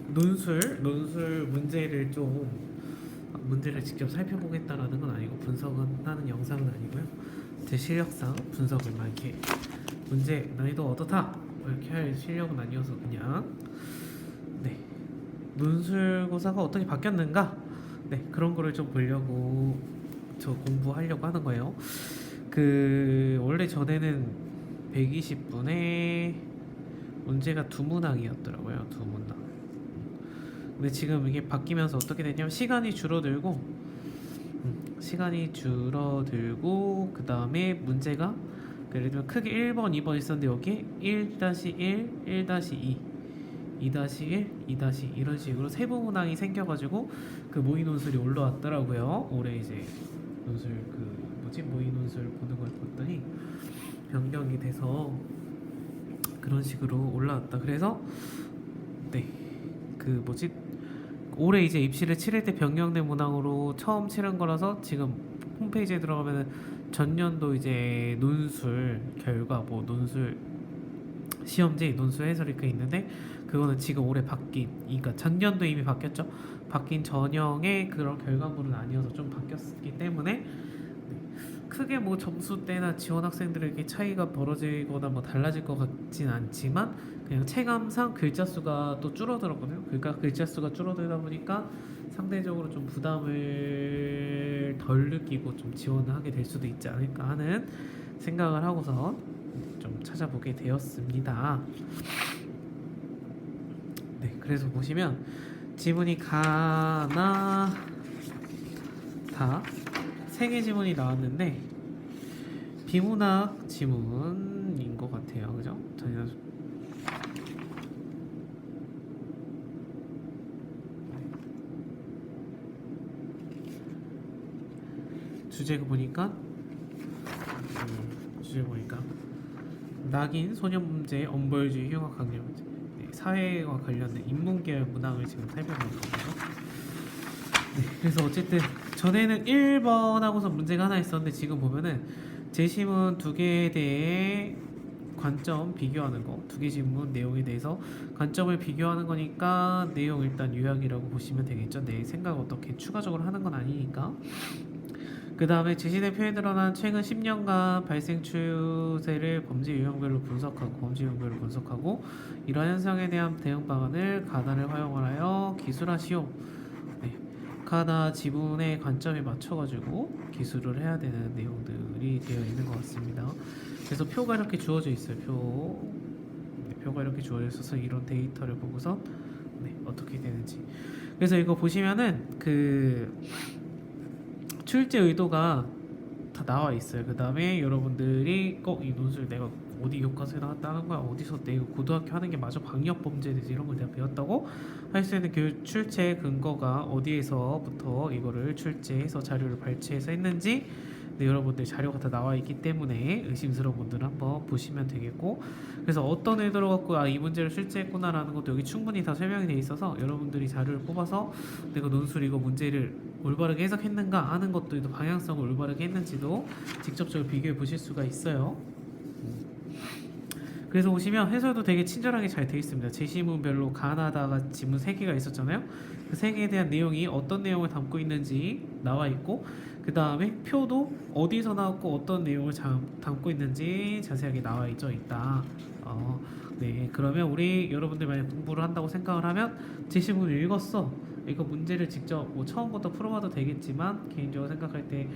논술 문제를 직접 살펴보겠다라는 건 아니고 분석은 하는 영상은 아니고요. 제 실력상 분석을 막 이렇게 문제 난이도 어떻다 이렇게 할 실력은 아니어서 그냥 논술고사가 어떻게 바뀌었는가 그런 거를 좀 보려고 저 공부하려고 하는 거예요. 원래 전에는 120분에 문제가 두 문항이었더라고요. 두 문항. 근데 지금 이게 바뀌면서 어떻게 됐냐면 시간이 줄어들고 그 다음에 문제가 예를 들면 크게 1번, 2번 있었는데 여기 1-1, 1-2 2-1, 2-2 이런 식으로 세부 문항이 생겨가지고 그 모의 논술이 올라왔더라고요. 올해 이제 논술 모의 논술 보는 걸 봤더니 변경이 돼서 그런 식으로 올라왔다. 그래서 올해 이제 입시를 치를 때 변경된 문항으로 처음 치른 거라서 지금 홈페이지에 들어가면은 전년도 이제 논술 결과 논술 시험지 논술 해설이 그 있는데 그거는 지금 올해 그러니까 작년도 이미 바뀌었죠. 바뀐 전형의 그런 결과물은 아니어서 좀 바뀌었기 때문에 크게 점수대나 지원 학생들에게 차이가 벌어지거나 달라질 것 같진 않지만 그냥 체감상 글자 수가 또 줄어들었거든요. 그러니까 글자 수가 줄어들다 보니까 상대적으로 좀 부담을 덜 느끼고 좀 지원을 하게 될 수도 있지 않을까 하는 생각을 하고서 좀 찾아보게 되었습니다. 그래서 보시면 지문이 가나 다 3개 지문이 나왔는데 비문학 지문인 것 같아요. 그죠? 주제 보니까 낙인, 소년 문제, 엄벌주의, 흉악 강력 문제 사회와 관련된 인문계열 문항을 지금 살펴보는 거고요. 그래서 어쨌든 전에는 1번 하고서 문제가 하나 있었는데 지금 보면은 제시문 2개에 대해 관점 비교하는 거, 2개 질문 내용에 대해서 관점을 비교하는 거니까 내용 일단 요약이라고 보시면 되겠죠. 내 생각 어떻게 추가적으로 하는 건 아니니까. 그 다음에 제시된 표현에 드러난 최근 10년간 발생 추세를 범죄 유형별로 분석하고 이러한 현상에 대한 대응 방안을 가나를 활용하여 기술하시오. 가나 지문의 관점에 맞춰가지고 기술을 해야 되는 내용들이 되어 있는 것 같습니다. 그래서 표가 이렇게 주어져 있어요. 표가 이렇게 주어져 있어서 이런 데이터를 보고서 어떻게 되는지. 그래서 이거 보시면은 출제 의도가 다 나와 있어요. 그 다음에 여러분들이 꼭 이 논술 내가 어디 교과서에 나왔다는 거야, 어디서 내가 고등학교 하는 게 맞아, 방역 범죄에 대해서 이런 걸 내가 배웠다고 할 수 있는 출제 근거가 어디에서부터 이거를 출제해서 자료를 발췌해서 했는지 여러분들 자료가 다 나와 있기 때문에 의심스러운 분들은 한번 보시면 되겠고, 그래서 어떤 의도로 갖고 이 문제를 출제했구나라는 것도 여기 충분히 다 설명이 돼 있어서 여러분들이 자료를 뽑아서 내가 논술 이거 문제를 올바르게 해석했는가 하는 것도 방향성을 올바르게 했는지도 직접적으로 비교해 보실 수가 있어요. 그래서 보시면 해설도 되게 친절하게 잘 되어 있습니다. 제시문별로 가나다가 지문 3개가 있었잖아요. 그 3개에 대한 내용이 어떤 내용을 담고 있는지 나와 있고, 그 다음에 표도 어디서 나왔고 어떤 내용을 담고 있는지 자세하게 나와 있다. 그러면 여러분들 만약 공부를 한다고 생각을 하면 제시문을 읽었어. 이거 문제를 직접 처음부터 풀어봐도 되겠지만 개인적으로 생각할 때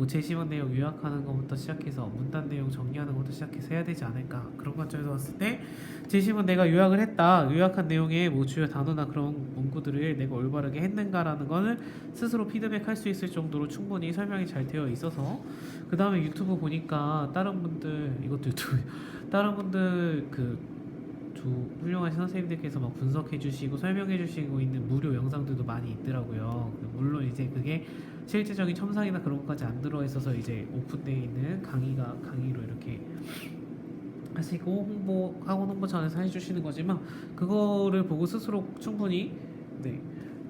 제시문 내용 요약하는 것부터 시작해서 문단 내용 정리하는 것부터 시작해서 해야 되지 않을까, 그런 관점에서 봤을 때 제시문 내가 요약을 했다, 요약한 내용의 주요 단어나 그런 문구들을 내가 올바르게 했는가라는 거는 스스로 피드백할 수 있을 정도로 충분히 설명이 잘 되어 있어서, 그 다음에 유튜브 보니까 다른 분들 훌륭하신 선생님들께서 막 분석해 주시고 설명해 주시고 있는 무료 영상들도 많이 있더라고요. 물론 이제 그게 실질적인 첨삭이나 그런 것까지 안 들어 있어서 이제 오픈되어 있는 강의로 이렇게 하시고 홍보 차원에서 해주시는 거지만, 그거를 보고 스스로 충분히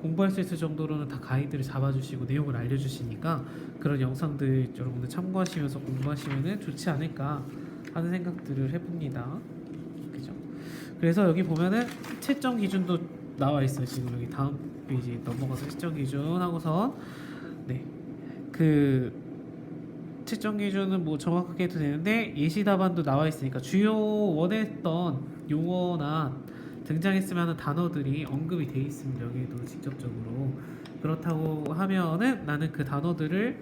공부할 수 있을 정도로는 다 가이드를 잡아주시고 내용을 알려주시니까 그런 영상들 여러분들 참고하시면서 공부하시면 좋지 않을까 하는 생각들을 해봅니다. 그죠? 그래서 여기 보면은 채점 기준도 나와 있어요. 지금 여기 다음 페이지 넘어가서 채점 기준 하고선 네, 그 채점 기준은 뭐 정확하게 해도 되는데 예시 답안도 나와 있으니까 주요 원했던 용어나 등장했으면 하는 단어들이 언급이 돼 있습니다. 여기에도 직접적으로. 그렇다고 하면은 나는 그 단어들을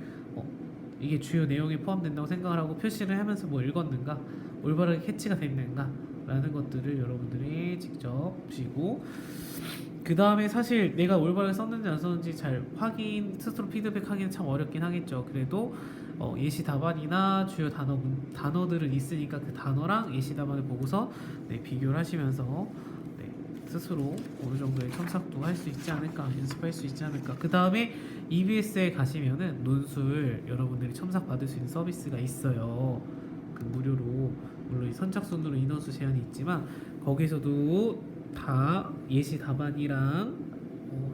이게 주요 내용에 포함된다고 생각을 하고 표시를 하면서 뭐 읽었는가, 올바르게 캐치가 됐는가 라는 것들을 여러분들이 직접 보시고, 그 다음에 사실 내가 올바르게 썼는지 안 썼는지 잘 확인, 스스로 피드백하기는 참 어렵긴 하겠죠. 그래도 예시 답안이나 주요 단어들은 있으니까 그 단어랑 예시 답안을 보고서 네, 비교를 하시면서 네, 스스로 어느 정도의 첨삭도 할 수 있지 않을까, 연습할 수 있지 않을까. 그 다음에 EBS에 가시면은 논술 여러분들이 첨삭 받을 수 있는 서비스가 있어요. 그 무료로, 물론 선착순으로 인원수 제한이 있지만 거기서도 다 예시 답안이랑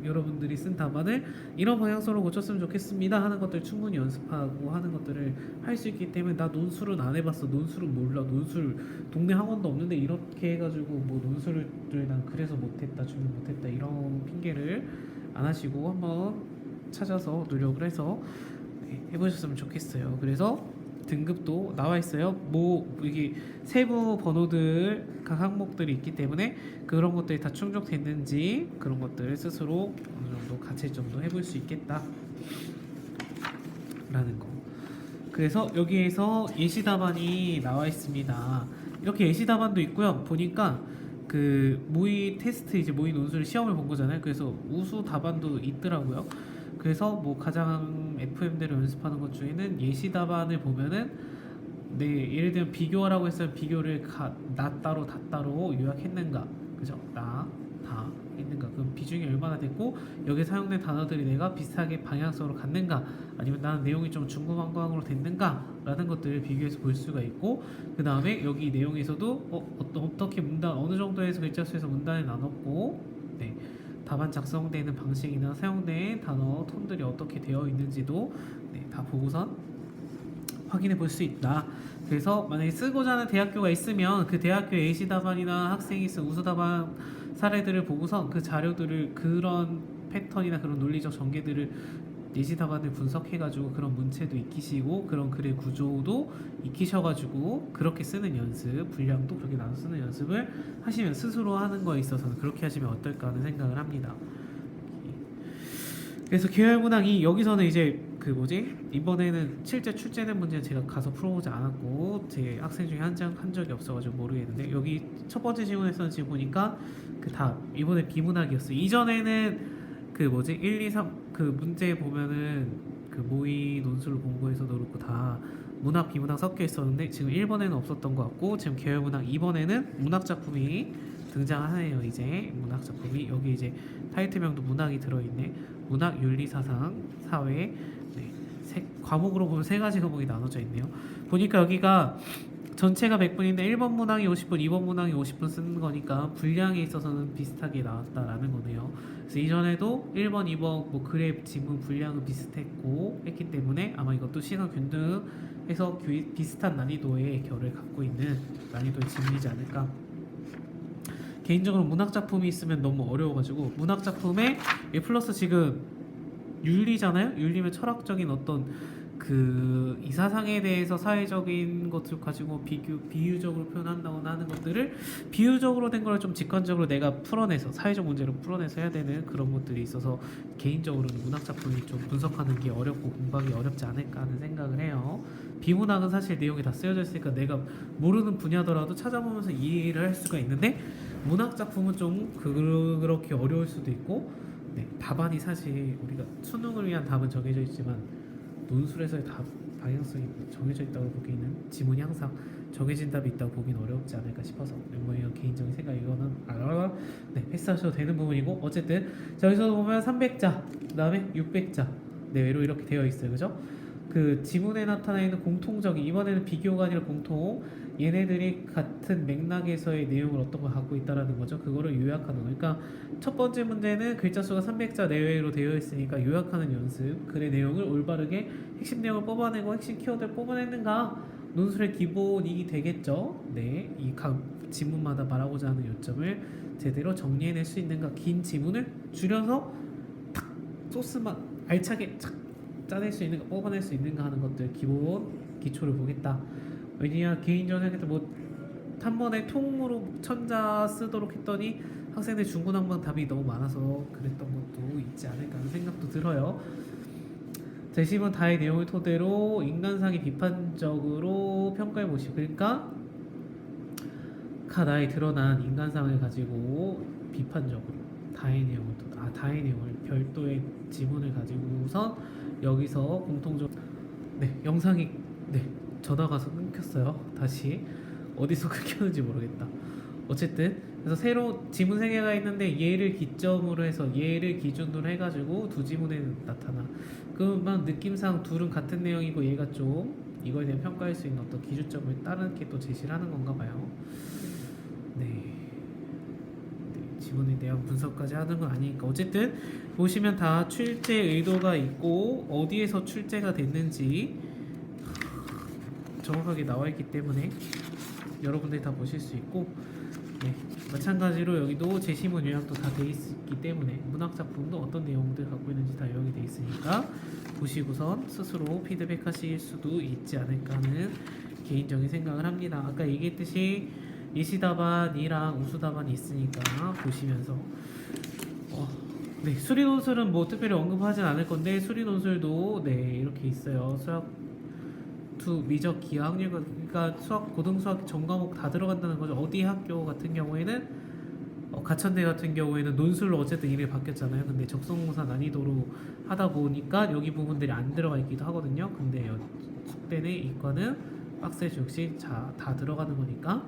여러분들이 쓴 답안을 이런 방향성으로 고쳤으면 좋겠습니다 하는 것들 충분히 연습하고 하는 것들을 할 수 있기 때문에, 나 논술은 안 해봤어, 논술은 몰라, 논술 동네 학원도 없는데 이렇게 해가지고 뭐 논술을 난 그래서 못했다, 준비 못했다 이런 핑계를 안 하시고 한번 찾아서 노력을 해서 해보셨으면 좋겠어요. 그래서 등급도 나와 있어요. 뭐 이게 세부 번호들 각 항목들이 있기 때문에 그런 것들이 다 충족됐는지 그런 것들을 스스로 어느 정도 가채점도 해볼 수 있겠다라는 거. 그래서 여기에서 예시 답안이 나와 있습니다. 이렇게 예시 답안도 있고요. 보니까 그 모의 테스트, 이제 모의 논술 시험을 본 거잖아요. 그래서 우수 답안도 있더라고요. 그래서 뭐 가장 FM대로 연습하는 것 중에는 예시 답안을 보면은 네, 예를 들면 비교하라고 했으면 비교를 나 따로 다 따로 요약했는가, 그죠? 나, 다 했는가, 그럼 비중이 얼마나 됐고 여기 사용된 단어들이 내가 비슷하게 방향성으로 갔는가, 아니면 나는 내용이 좀 중구난방으로 됐는가 라는 것들을 비교해서 볼 수가 있고, 그 다음에 여기 내용에서도 어떻게 문단, 어느 정도에서 글자 수에서 문단을 나눴고, 네, 답안 작성되는 방식이나 사용된 단어 톤들이 어떻게 되어 있는지도 네, 다 보고선 확인해 볼 수 있다. 그래서 만약에 쓰고자 하는 대학교가 있으면 그 대학교 예시 답안이나 학생이 쓴 우수 답안 사례들을 보고서 그 자료들을, 그런 패턴이나 그런 논리적 전개들을 예시 답안을 분석해가지고 그런 문체도 익히시고 그런 글의 구조도 익히셔가지고 그렇게 쓰는 연습, 분량도 그렇게 나눠 쓰는 연습을 하시면 스스로 하는 거에 있어서는 그렇게 하시면 어떨까 하는 생각을 합니다. 그래서 계열문항이 여기서는 이제 그 뭐지, 이번에는 실제 출제된 문제는 제가 가서 풀어보지 않았고 제 학생 중에 한 적이 없어가지고 모르겠는데, 여기 첫 번째 질문에서는 지금 보니까 그 답 이번에 비문학이었어요. 이전에는 그 뭐지 1, 2, 3 그 문제 보면은 그 모의 논술 공부에서도 그렇고 다 문학 비문학 섞여 있었는데 지금 1번에는 없었던 것 같고, 지금 계열문학 2번에는 문학 작품이 등장하네요. 이제 문학 작품이 여기 이제 타이틀명도 문학이 들어있네. 문학, 윤리, 사상, 사회. 네, 과목으로 보면 세 가지 과목이 나눠져 있네요. 보니까 여기가 전체가 100분인데 1번 문항이 50분, 2번 문항이 50분 쓰는 거니까 분량에 있어서는 비슷하게 나왔다라는 거네요. 그래서 이전에도 1번, 2번 뭐 글의 지문 분량은 비슷했고 했기 때문에 아마 이것도 시간 균등해서 비슷한 난이도의 결을 갖고 있는 난이도의 지문이지 않을까. 개인적으로 문학 작품이 있으면 너무 어려워가지고, 문학 작품에 플러스 지금 윤리잖아요. 윤리면 철학적인 어떤 그 이 사상에 대해서 사회적인 것을 가지고 비유적으로 표현한다거나 하는 것들을 비유적으로 된 걸 좀 직관적으로 내가 풀어내서 사회적 문제로 풀어내서 해야 되는 그런 것들이 있어서 개인적으로는 문학 작품이 좀 분석하는 게 어렵고 공부하기 어렵지 않을까 하는 생각을 해요. 비문학은 사실 내용이 다 쓰여져 있으니까 내가 모르는 분야더라도 찾아보면서 이해를 할 수가 있는데, 문학 작품은 좀 그렇게 어려울 수도 있고, 네, 답안이 사실 우리가 수능을 위한 답은 정해져 있지만 논술에서의 답 방향성이 정해져 있다고 보기에는 지문이 항상 정해진 답이 있다고 보기는 어렵지 않을까 싶어서 뭐 이런 개인적인 생각, 이거는 네, 패스하셔도 되는 부분이고, 어쨌든 자, 여기서 보면 300자 그 다음에 600자 내외로 이렇게 되어 있어요. 그죠? 그 지문에 나타나 있는 공통적인, 이번에는 비교가 아니라 공통, 얘네들이 같은 맥락에서의 내용을 어떤 걸 갖고 있다라는 거죠. 그거를 요약하는 거. 그러니까 첫 번째 문제는 글자 수가 300자 내외로 되어 있으니까 요약하는 연습, 글의 내용을 올바르게 핵심 내용을 뽑아내고 핵심 키워드를 뽑아냈는가, 논술의 기본이 되겠죠. 네, 이 각 지문마다 말하고자 하는 요점을 제대로 정리해낼 수 있는가, 긴 지문을 줄여서 탁 소스만 알차게 착 짜낼 수 있는가, 뽑아낼 수 있는가 하는 것들 기본 기초를 보겠다. 왜냐 개인적으로 생각할 때뭐 한 번에 통으로 천자 쓰도록 했더니 학생들 중구난방 답이 너무 많아서 그랬던 것도 있지 않을까 하는 생각도 들어요. 제시문 다의 내용을 토대로 인간상의 비판적으로 평가해 보시고, 그러니까 나에 드러난 인간상을 가지고 비판적으로 다의 내용을 별도의 지문을 가지고선 여기서 공통적. 네, 영상이 네 전화가 끊겼어요. 다시 어디서 끊겼는지 모르겠다. 어쨌든 그래서 새로 지문 세 개가 있는데 얘를 기점으로 해서 얘를 기준으로 해가지고 두 지문에 나타나. 그러면 느낌상 둘은 같은 내용이고 얘가 좀 이거에 대한 평가할 수 있는 어떤 기준점을 다르게 또 제시를 하는 건가 봐요. 네. 지문에 대한 분석까지 하는 건 아니니까 어쨌든 보시면 다 출제 의도가 있고 어디에서 출제가 됐는지 정확하게 나와 있기 때문에 여러분들이 다 보실 수 있고, 네, 마찬가지로 여기도 제시문 요약도 다 돼 있기 때문에 문학 작품도 어떤 내용들 갖고 있는지 다 요약이 돼 있으니까 보시고선 스스로 피드백하실 수도 있지 않을까 하는 개인적인 생각을 합니다. 아까 얘기했듯이 예시답안이랑 우수답안이 있으니까 보시면서 네, 수리논술은 뭐 특별히 언급하진 않을 건데 수리논술도 네 이렇게 있어요. 수학 미적 기하 학력, 그러니까 수학 고등수학 전 과목 다 들어간다는 거죠. 어디 학교 같은 경우에는 가천대 같은 경우에는 논술로 어쨌든 이름이 바뀌었잖아요. 근데 적성공사 난이도로 하다 보니까 여기 부분들이 안 들어가 있기도 하거든요. 근데 숙대는 이과는 빡세지 역시 다 들어가는 거니까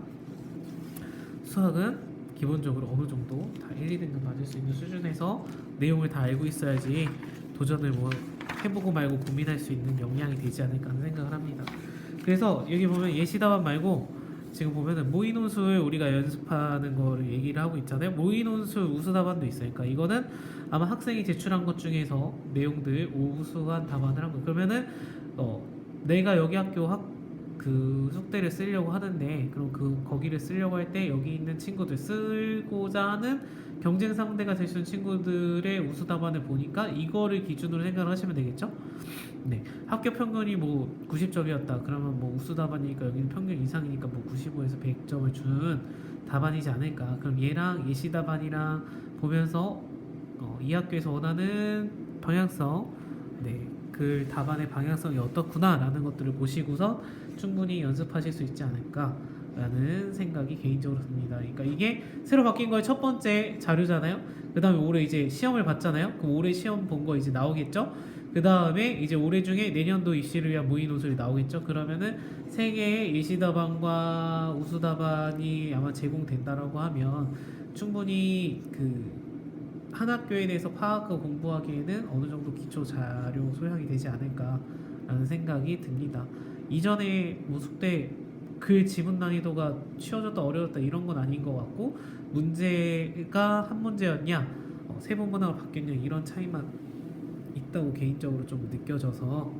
수학은 기본적으로 어느 정도 다 1, 2등급 맞을 수 있는 수준에서 내용을 다 알고 있어야지 도전을 뭐 해보고 말고 고민할 수 있는 역량이 되지 않을까 하는 생각을 합니다. 그래서 여기 보면 예시답안 말고 지금 보면은 모의논술 우리가 연습하는 거를 얘기를 하고 있잖아요. 모의논술 우수답안도 있으니까 이거는 아마 학생이 제출한 것 중에서 내용들 우수한 답안을 한 거. 그러면은 내가 여기 학교 그 숙대를 쓰려고 하는데 그럼 거기를 쓰려고 할 때 여기 있는 친구들 쓰고자 하는 경쟁 상대가 될 수 있는 친구들의 우수 답안을 보니까 이거를 기준으로 생각을 하시면 되겠죠? 네, 합격 평균이 뭐 90점이었다. 그러면 뭐 우수 답안이니까 여기는 평균 이상이니까 뭐 95에서 100점을 주는 답안이지 않을까. 그럼 얘랑 예시 답안이랑 보면서 이 학교에서 원하는 방향성, 네, 그 답안의 방향성이 어떻구나라는 것들을 보시고서 충분히 연습하실 수 있지 않을까 라는 생각이 개인적으로 듭니다. 그러니까 이게 새로 바뀐 거의 첫 번째 자료잖아요. 그 다음에 올해 이제 시험을 봤잖아요. 그럼 올해 시험 본 거 이제 나오겠죠. 그 다음에 이제 올해 중에 내년도 입시를 위한 모의논술이 나오겠죠. 그러면은 세 개의 예시답안과 우수답안이 아마 제공된다라고 하면 충분히 그 한 학교에 대해서 파악하고 공부하기에는 어느 정도 기초 자료 소양이 되지 않을까라는 생각이 듭니다. 이전에 뭐 숙대 글 지문 난이도가 쉬워졌다 어려웠다 이런 건 아닌 것 같고 문제가 한 문제였냐 세 번 문항으로 바뀌었냐 이런 차이만 있다고 개인적으로 좀 느껴져서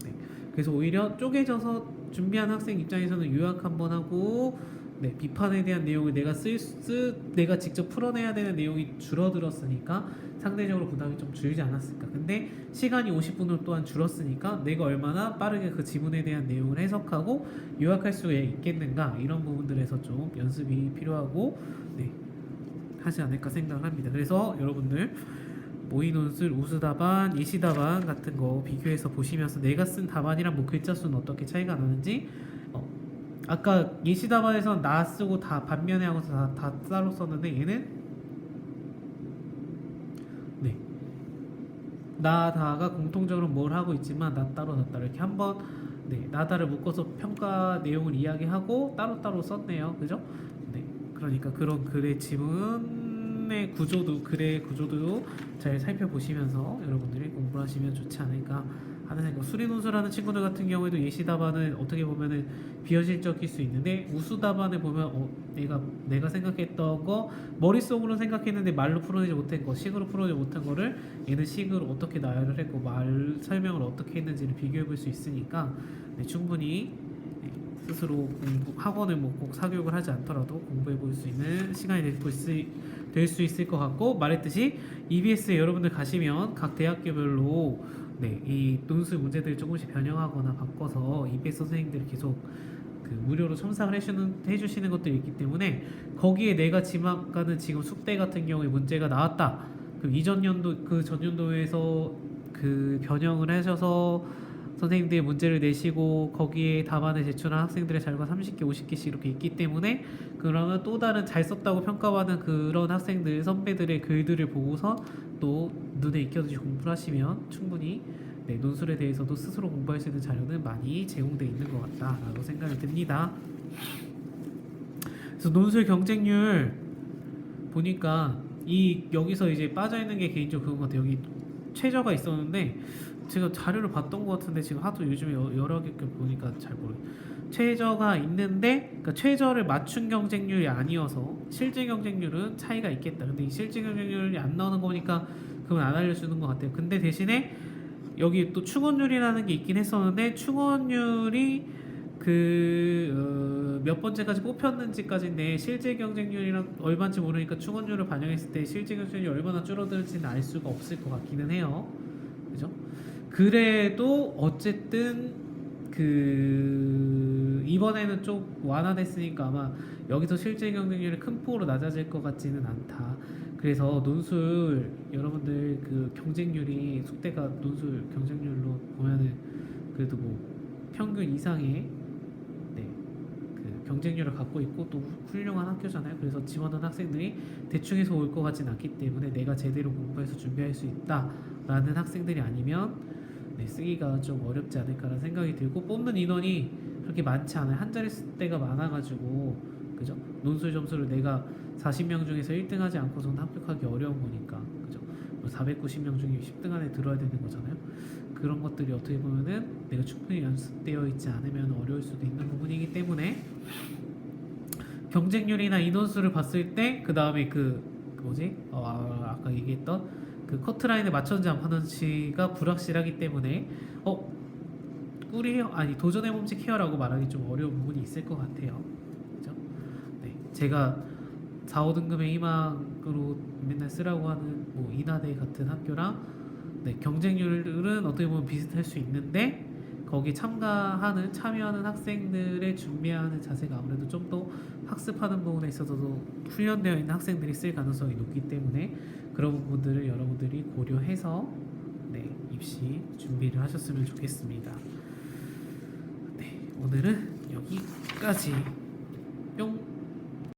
네. 그래서 오히려 쪼개져서 준비한 학생 입장에서는 요약 한번 하고 네, 비판에 대한 내용을 내가 직접 풀어내야 되는 내용이 줄어들었으니까 상대적으로 부담이 좀 줄지 않았을까. 근데 시간이 50분으로 또한 줄었으니까 내가 얼마나 빠르게 그 지문에 대한 내용을 해석하고 요약할 수 있겠는가 이런 부분들에서 좀 연습이 필요하고 네, 하지 않을까 생각을 합니다. 그래서 여러분들 모의논술, 우수답안, 예시답안 같은 거 비교해서 보시면서 내가 쓴 답안이랑 뭐 글자 수는 어떻게 차이가 나는지 아까 예시답안에서는 나 쓰고 다 반면에 하고서 다 따로 썼는데 얘는 네 나다가 공통적으로 뭘 하고 있지만 나 따로 이렇게 한번 네 나다를 묶어서 평가 내용을 이야기하고 따로따로 썼네요. 그죠? 네 그러니까 그런 글의 지문의 구조도 글의 구조도 잘 살펴보시면서 여러분들이 공부를 하시면 좋지 않을까 하는 생각. 수리논술하는 친구들 같은 경우에도 예시답안은 어떻게 보면은 비현실적일 수 있는데 우수답안을 보면 내가 생각했던 거 머릿속으로 생각했는데 말로 풀어내지 못한 거 식으로 풀어내지 못한 거를 얘는 식으로 어떻게 나열을 했고 말 설명을 어떻게 했는지를 비교해 볼 수 있으니까 네, 충분히 스스로 학원을 뭐 꼭 사교육을 하지 않더라도 공부해 볼 수 있는 시간이 될 수 있을 것 같고, 말했듯이 EBS에 여러분들 가시면 각 대학교별로 이 논술 문제들을 조금씩 변형하거나 바꿔서 EBS 선생님들이 계속 그 무료로 첨삭을 해주시는 것들이 있기 때문에, 거기에 내가 지금 숙대 같은 경우에 문제가 나왔다. 그럼 이전 연도 그 전년도에서 그 변형을 하셔서 선생님들이 문제를 내시고 거기에 답안을 제출한 학생들의 자료가 30개, 50개씩 이렇게 있기 때문에, 그러면 또 다른 잘 썼다고 평가받은 그런 학생들, 선배들의 글들을 보고서 또 눈에 익혀듯이 공부를 하시면 충분히 논술에 대해서도 스스로 공부할 수 있는 자료는 많이 제공되어 있는 것 같다라고 생각이 듭니다. 그래서 논술 경쟁률 보니까 여기서 이제 빠져 있는 게 개인적으로 그런 것 같아요. 여기 최저가 있었는데 제가 자료를 봤던 것 같은데 지금 하도 요즘에 여러 개 보니까 잘 모르겠어요. 최저가 있는데, 그러니까 최저를 맞춘 경쟁률이 아니어서 실제 경쟁률은 차이가 있겠다. 근데 이 실제 경쟁률이 안 나오는 거 보니까 그건 안 알려주는 것 같아요. 근데 대신에 여기 또 충원율이라는 게 있긴 했었는데, 충원율이 몇 번째까지 뽑혔는지까지인데 실제 경쟁률이랑 얼마인지 모르니까 충원율을 반영했을 때 실제 경쟁률이 얼마나 줄어들지는 알 수가 없을 것 같기는 해요. 그죠? 그래도 어쨌든 이번에는 좀 완화됐으니까 아마 여기서 실제 경쟁률이 큰 폭으로 낮아질 것 같지는 않다. 그래서 논술 여러분들 그 경쟁률이 숙대가 논술 경쟁률로 보면은 그래도 뭐 평균 이상의 그 경쟁률을 갖고 있고 또 훌륭한 학교잖아요. 그래서 지원한 학생들이 대충해서 올 것 같진 않기 때문에 내가 제대로 공부해서 준비할 수 있다라는 학생들이 아니면 쓰기가 좀 어렵지 않을까라는 생각이 들고, 뽑는 인원이 그렇게 많지 않아요. 한 자릿수대가 많아가지고, 그죠? 논술 점수를 내가 40명 중에서 1등 하지 않고서는 합격하기 어려운 거니까, 그죠? 490명 중에 10등 안에 들어야 되는 거잖아요. 그런 것들이 어떻게 보면은 내가 충분히 연습되어 있지 않으면 어려울 수도 있는 부분이기 때문에, 경쟁률이나 인원수를 봤을 때 그 다음에 아까 얘기했던 그 커트라인에 맞췄는지 안 맞췄는지가 불확실하기 때문에 도전의 몸집 헤어라고 말하기 좀 어려운 부분이 있을 것 같아요. 그죠? 제가 4, 5등급의 희망으로 맨날 쓰라고 하는 뭐 인하대 같은 학교랑 경쟁률은 어떻게 보면 비슷할 수 있는데, 거기 참여하는 학생들의 준비하는 자세가 아무래도 좀 더 학습하는 부분에 있어서도 훈련되어 있는 학생들이 쓸 가능성이 높기 때문에 그런 부분들을 여러분들이 고려해서 입시 준비를 하셨으면 좋겠습니다. 오늘은 여기까지. 뿅.